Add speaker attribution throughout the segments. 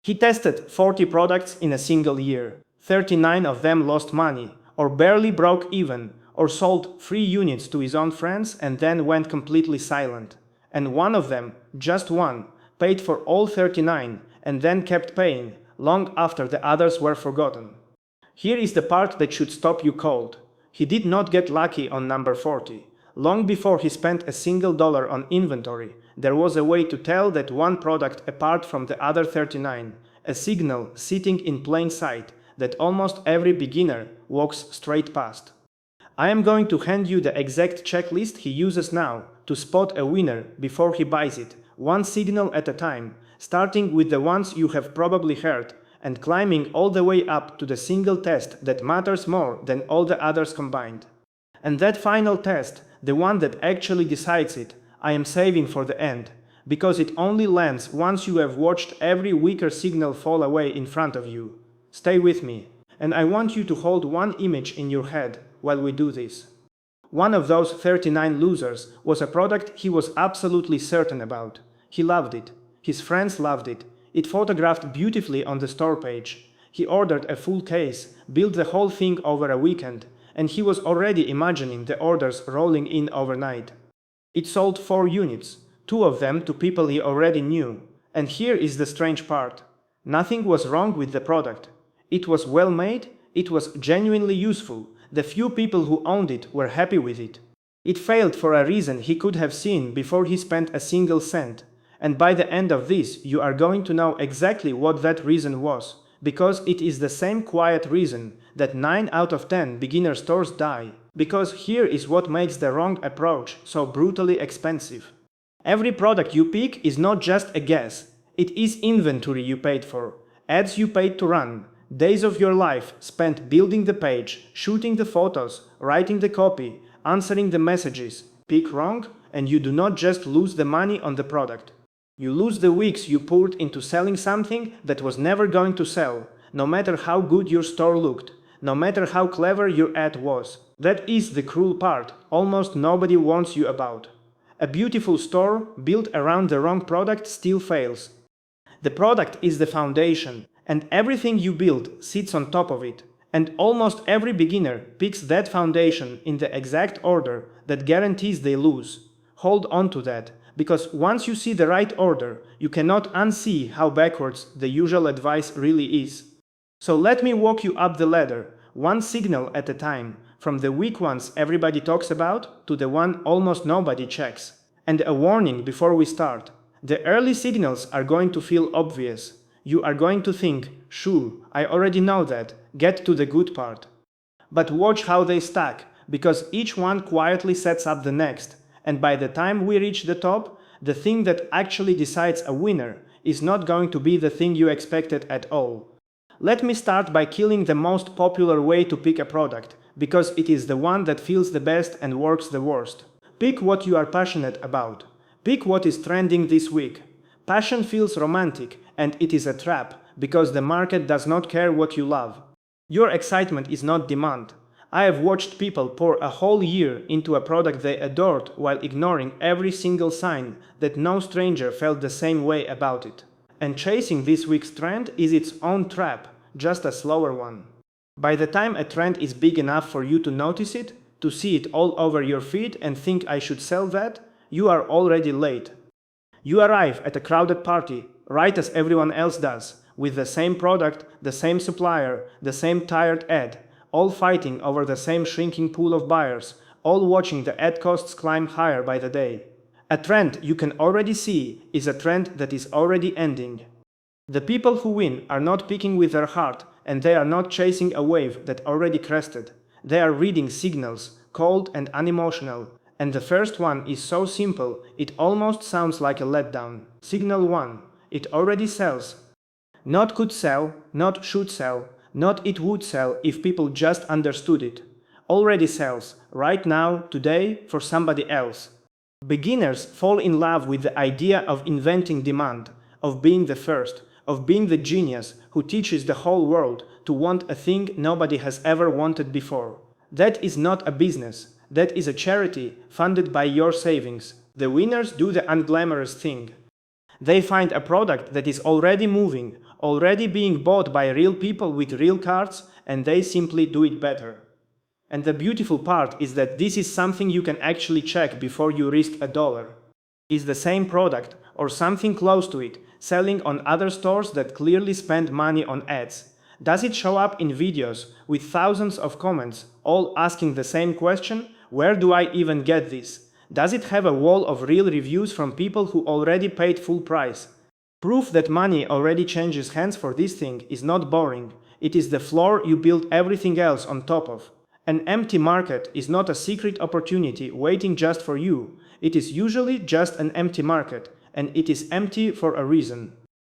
Speaker 1: He tested 40 products in a single year. 39 of them lost money, or barely broke even, or sold 3 units to his own friends and then went completely silent. And one of them, just one, paid for all 39 and then kept paying long after the others were forgotten. Here is the part that should stop you cold. He did not get lucky on number 40. Long before he spent a single dollar on inventory, there was a way to tell that one product apart from the other 39, a signal sitting in plain sight that almost every beginner walks straight past. I am going to hand you the exact checklist he uses now to spot a winner before he buys it, one signal at a time, starting with the ones you have probably heard and climbing all the way up to the single test that matters more than all the others combined. And that final test, the one that actually decides it, I am saving for the end, because it only lands once you have watched every weaker signal fall away in front of you. Stay with me, and I want you to hold one image in your head while we do this. One of those 39 losers was a product he was absolutely certain about. He loved it. His friends loved it. It photographed beautifully on the store page. He ordered a full case, built the whole thing over a weekend, and he was already imagining the orders rolling in overnight. It sold 4 units, 2 of them to people he already knew. And here is the strange part. Nothing was wrong with the product. It was well made, it was genuinely useful. The few people who owned it were happy with it. It failed for a reason he could have seen before he spent a single cent. And by the end of this, you are going to know exactly what that reason was, because it is the same quiet reason that 9 out of 10 beginner stores die. Because here is what makes the wrong approach so brutally expensive. Every product you pick is not just a guess. It is inventory you paid for, ads you paid to run, days of your life spent building the page, shooting the photos, writing the copy, answering the messages. Pick wrong, and you do not just lose the money on the product. You lose the weeks you poured into selling something that was never going to sell, no matter how good your store looked, no matter how clever your ad was. That is the cruel part almost nobody warns you about. A beautiful store built around the wrong product still fails. The product is the foundation, and everything you build sits on top of it. And almost every beginner picks that foundation in the exact order that guarantees they lose. Hold on to that, because once you see the right order, you cannot unsee how backwards the usual advice really is. So let me walk you up the ladder, one signal at a time, from the weak ones everybody talks about to the one almost nobody checks. And a warning before we start. The early signals are going to feel obvious. You are going to think, sure, I already know that, get to the good part. But watch how they stack, because each one quietly sets up the next. And by the time we reach the top, the thing that actually decides a winner is not going to be the thing you expected at all. Let me start by killing the most popular way to pick a product, because it is the one that feels the best and works the worst. Pick what you are passionate about. Pick what is trending this week. Passion feels romantic, and it is a trap, because the market does not care what you love. Your excitement is not demand. I have watched people pour a whole year into a product they adored while ignoring every single sign that no stranger felt the same way about it. And chasing this week's trend is its own trap, just a slower one. By the time a trend is big enough for you to notice it, to see it all over your feed and think I should sell that, you are already late. You arrive at a crowded party, right as everyone else does, with the same product, the same supplier, the same tired ad, all fighting over the same shrinking pool of buyers, all watching the ad costs climb higher by the day. A trend you can already see is a trend that is already ending. The people who win are not picking with their heart, and they are not chasing a wave that already crested. They are reading signals, cold and unemotional, and the first one is so simple it almost sounds like a letdown. Signal 1. It already sells. Not could sell, not should sell, not it would sell if people just understood it. Already sells, right now, today, for somebody else. Beginners fall in love with the idea of inventing demand, of being the first, of being the genius who teaches the whole world to want a thing nobody has ever wanted before. That is not a business, that is a charity funded by your savings. The winners do the unglamorous thing. They find a product that is already moving, already being bought by real people with real cards, and they simply do it better. And the beautiful part is that this is something you can actually check before you risk $1. Is the same product, or something close to it, selling on other stores that clearly spend money on ads? Does it show up in videos with thousands of comments, all asking the same question: where do I even get this? Does it have a wall of real reviews from people who already paid full price? Proof that money already changes hands for this thing is not boring. It is the floor you build everything else on top of. An empty market is not a secret opportunity waiting just for you. It is usually just an empty market, and it is empty for a reason.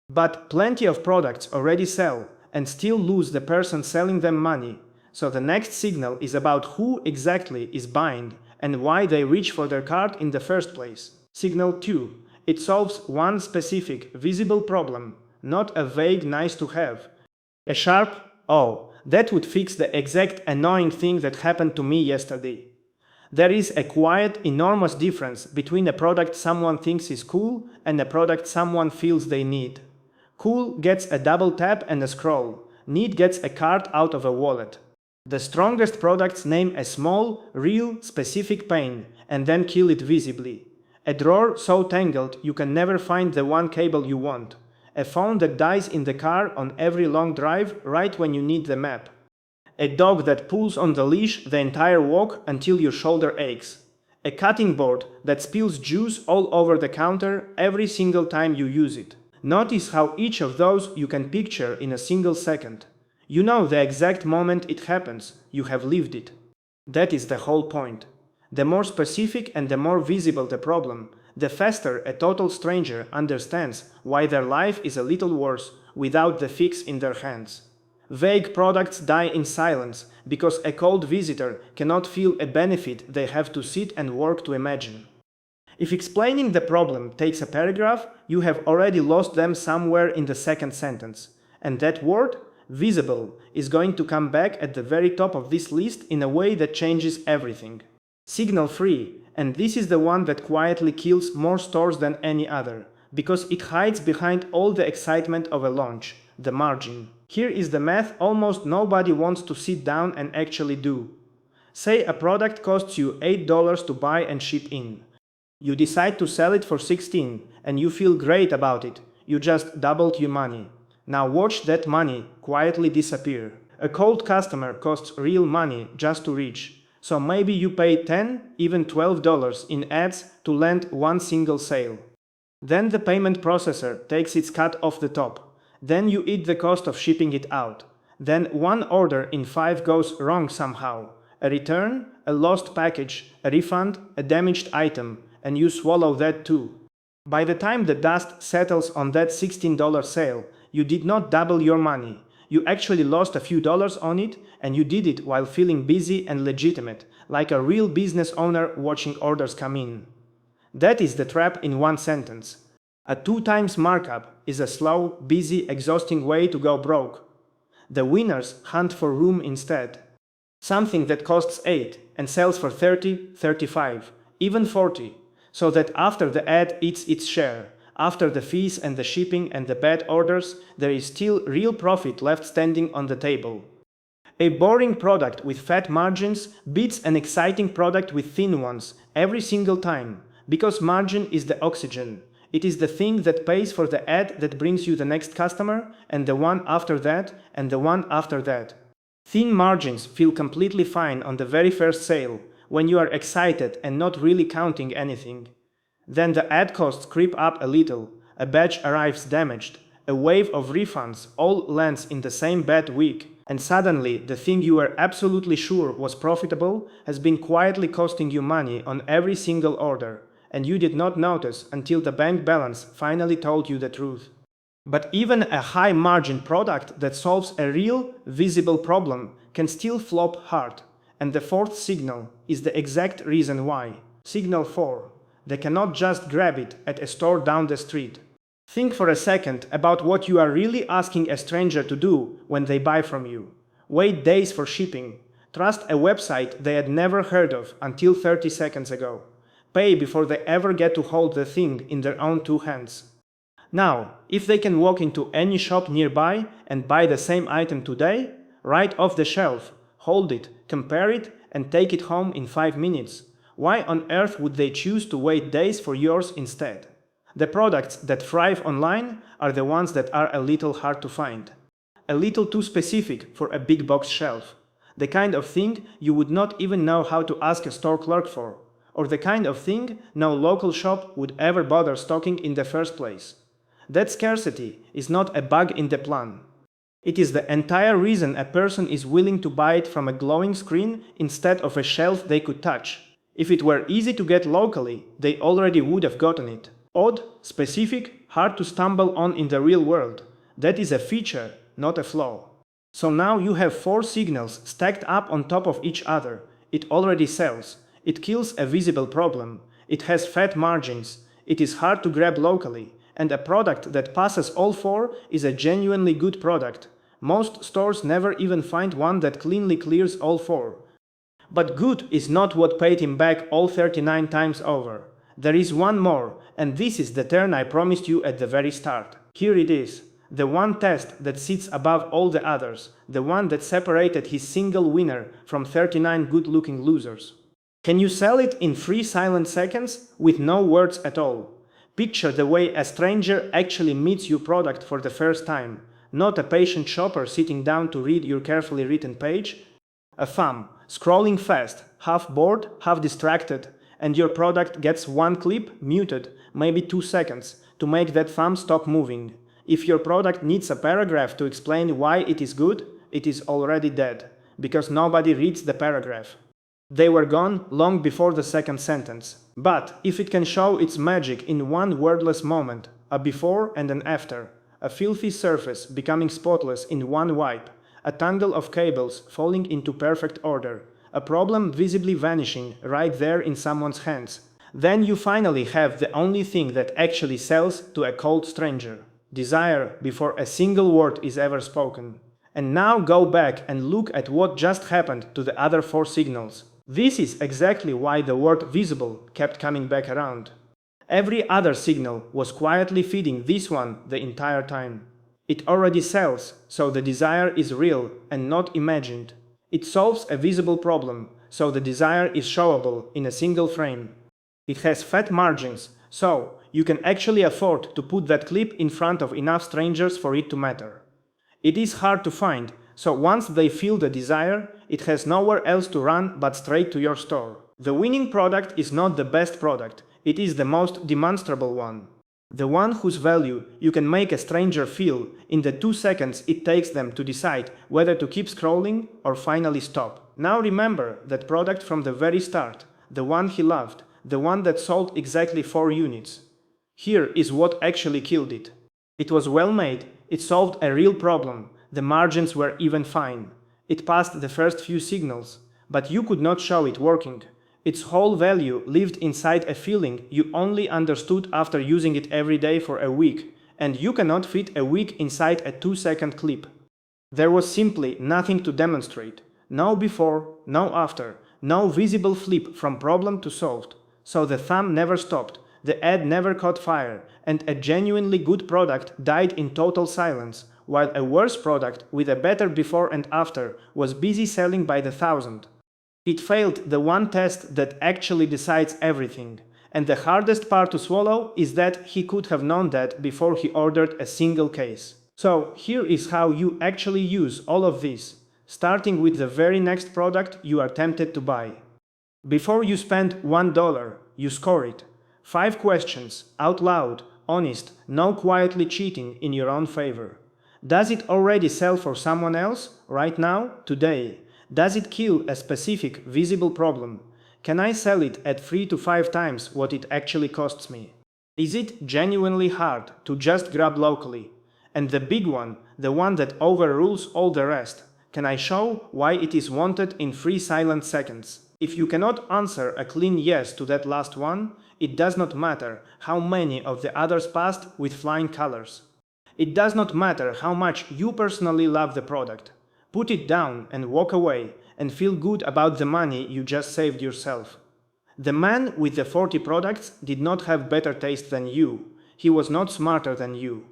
Speaker 1: But plenty of products already sell, and still lose the person selling them money. So the next signal is about who exactly is buying, and why they reach for their cart in the first place. Signal 2. It solves one specific, visible problem, not a vague nice to have. A sharp, "Oh, that would fix the exact annoying thing that happened to me yesterday." There is a quiet, enormous difference between a product someone thinks is cool and a product someone feels they need. Cool gets a double tap and a scroll. Need gets a card out of a wallet. The strongest products name a small, real, specific pain and then kill it visibly. A drawer so tangled you can never find the one cable you want. A phone that dies in the car on every long drive right when you need the map. A dog that pulls on the leash the entire walk until your shoulder aches. A cutting board that spills juice all over the counter every single time you use it. Notice how each of those you can picture in a single second. You know the exact moment it happens, you have lived it. That is the whole point. The more specific and the more visible the problem, the faster a total stranger understands why their life is a little worse without the fix in their hands. Vague products die in silence because a cold visitor cannot feel a benefit they have to sit and work to imagine. If explaining the problem takes a paragraph, you have already lost them somewhere in the second sentence. And that word, visible, is going to come back at the very top of this list in a way that changes everything. Signal 3, and this is the one that quietly kills more stores than any other, because it hides behind all the excitement of a launch, the margin. Here is the math almost nobody wants to sit down and actually do. Say a product costs you $8 to buy and ship in. You decide to sell it for $16, and you feel great about it. You just doubled your money. Now watch that money quietly disappear. A cold customer costs real money just to reach. So maybe you pay $10, even $12 in ads to land one single sale. Then the payment processor takes its cut off the top. Then you eat the cost of shipping it out. Then one order in 5 goes wrong somehow. A return, a lost package, a refund, a damaged item, and you swallow that too. By the time the dust settles on that $16 sale, you did not double your money. You actually lost a few dollars on it, and you did it while feeling busy and legitimate, like a real business owner watching orders come in. That is the trap in one sentence. A 2 times markup is a slow, busy, exhausting way to go broke. The winners hunt for room instead. Something that costs 8 and sells for 30, 35, even 40, so that after the ad eats its share, after the fees and the shipping and the bad orders, there is still real profit left standing on the table. A boring product with fat margins beats an exciting product with thin ones every single time, because margin is the oxygen. It is the thing that pays for the ad that brings you the next customer, and the one after that, and the one after that. Thin margins feel completely fine on the very first sale, when you are excited and not really counting anything. Then the ad costs creep up a little, a batch arrives damaged, a wave of refunds all lands in the same bad week, and suddenly the thing you were absolutely sure was profitable has been quietly costing you money on every single order, and you did not notice until the bank balance finally told you the truth. But even a high margin product that solves a real, visible problem can still flop hard, and the fourth signal is the exact reason why. Signal 4. They cannot just grab it at a store down the street. Think for a second about what you are really asking a stranger to do when they buy from you. Wait days for shipping. Trust a website they had never heard of until 30 seconds ago. Pay before they ever get to hold the thing in their own 2 hands. Now, if they can walk into any shop nearby and buy the same item today, right off the shelf, hold it, compare it, and take it home in 5 minutes, why on earth would they choose to wait days for yours instead? The products that thrive online are the ones that are a little hard to find, a little too specific for a big box shelf, the kind of thing you would not even know how to ask a store clerk for, or the kind of thing no local shop would ever bother stocking in the first place. That scarcity is not a bug in the plan. It is the entire reason a person is willing to buy it from a glowing screen instead of a shelf they could touch. If it were easy to get locally, they already would have gotten it. Odd, specific, hard to stumble on in the real world. That is a feature, not a flaw. So now you have 4 signals stacked up on top of each other. It already sells. It kills a visible problem. It has fat margins. It is hard to grab locally. And a product that passes all 4 is a genuinely good product. Most stores never even find one that cleanly clears all 4. But good is not what paid him back all 39 times over. There is one more, and this is the turn I promised you at the very start. Here it is. The one test that sits above all the others. The one that separated his single winner from 39 good-looking losers. Can you sell it in 3 silent seconds with no words at all? Picture the way a stranger actually meets your product for the first time, not a patient shopper sitting down to read your carefully written page. A thumb, scrolling fast, half bored, half distracted, and your product gets one clip, muted, maybe 2 seconds, to make that thumb stop moving. If your product needs a paragraph to explain why it is good, it is already dead, because nobody reads the paragraph. They were gone long before the second sentence. But if it can show its magic in one wordless moment, a before and an after, a filthy surface becoming spotless in one wipe, a tangle of cables falling into perfect order, a problem visibly vanishing right there in someone's hands, then you finally have the only thing that actually sells to a cold stranger. Desire before a single word is ever spoken. And now go back and look at what just happened to the other 4 signals. This is exactly why the word visible kept coming back around. Every other signal was quietly feeding this one the entire time. It already sells, so the desire is real and not imagined. It solves a visible problem, so the desire is showable in a single frame. It has fat margins, so you can actually afford to put that clip in front of enough strangers for it to matter. It is hard to find, so once they feel the desire, it has nowhere else to run but straight to your store. The winning product is not the best product, it is the most demonstrable one. The one whose value you can make a stranger feel in the 2 seconds it takes them to decide whether to keep scrolling or finally stop. Now remember that product from the very start, the one he loved, the one that sold exactly 4 units. Here is what actually killed it. It was well made, it solved a real problem, the margins were even fine. It passed the first few signals, but you could not show it working. Its whole value lived inside a feeling you only understood after using it every day for a week, and you cannot fit a week inside a 2-second clip. There was simply nothing to demonstrate. No before, no after, no visible flip from problem to solved. So the thumb never stopped, the ad never caught fire, and a genuinely good product died in total silence, while a worse product with a better before and after was busy selling by the thousand. It failed the one test that actually decides everything, and the hardest part to swallow is that he could have known that before he ordered a single case. So here is how you actually use all of this, starting with the very next product you are tempted to buy. Before you spend $1, you score it. 5 questions, out loud, honest, no quietly cheating in your own favor. Does it already sell for someone else, right now, today? Does it kill a specific, visible problem? Can I sell it at 3 to 5 times what it actually costs me? Is it genuinely hard to just grab locally? And the big one, the one that overrules all the rest, can I show why it is wanted in 3 silent seconds? If you cannot answer a clean yes to that last one, it does not matter how many of the others passed with flying colors. It does not matter how much you personally love the product. Put it down and walk away and feel good about the money you just saved yourself. The man with the 40 products did not have better taste than you. He was not smarter than you.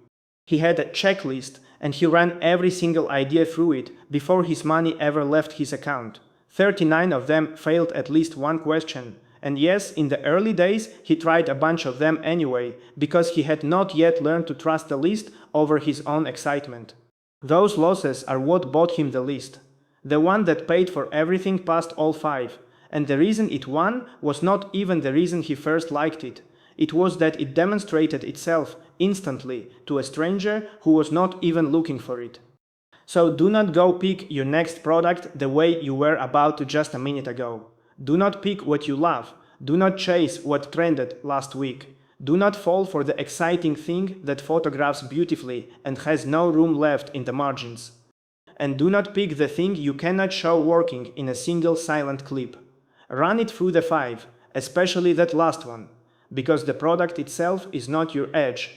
Speaker 1: He had a checklist and he ran every single idea through it before his money ever left his account. 39 of them failed at least one question. And yes, in the early days, he tried a bunch of them anyway, because he had not yet learned to trust the list over his own excitement. Those losses are what bought him the list. The one that paid for everything past all 5. And the reason it won was not even the reason he first liked it. It was that it demonstrated itself instantly to a stranger who was not even looking for it. So do not go pick your next product the way you were about to just a minute ago. Do not pick what you love. Do not chase what trended last week. Do not fall for the exciting thing that photographs beautifully and has no room left in the margins. And do not pick the thing you cannot show working in a single silent clip. Run it through the 5, especially that last one, because the product itself is not your edge.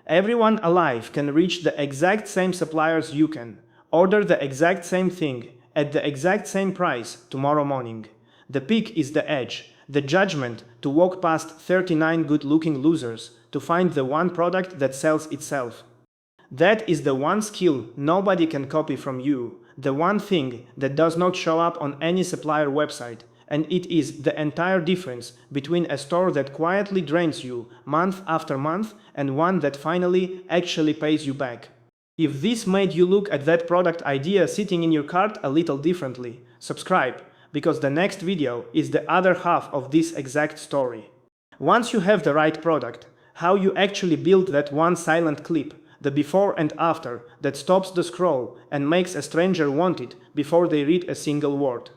Speaker 1: Everyone alive can reach the exact same suppliers you can, order the exact same thing, at the exact same price tomorrow morning. The pick is the edge, the judgment to walk past 39 good-looking losers to find the one product that sells itself. That is the one skill nobody can copy from you, the one thing that does not show up on any supplier website, and it is the entire difference between a store that quietly drains you month after month and one that finally actually pays you back. If this made you look at that product idea sitting in your cart a little differently, subscribe, because the next video is the other half of this exact story. Once you have the right product, how you actually build that one silent clip, the before and after, that stops the scroll and makes a stranger want it before they read a single word.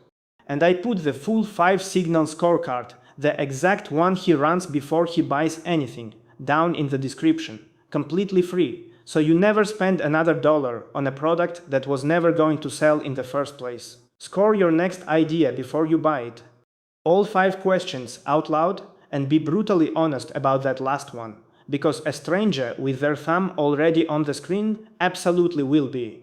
Speaker 1: And I put the full 5-signal scorecard, the exact one he runs before he buys anything, down in the description, completely free, so you never spend another dollar on a product that was never going to sell in the first place. Score your next idea before you buy it. All 5 questions out loud and be brutally honest about that last one, because a stranger with their thumb already on the screen absolutely will be.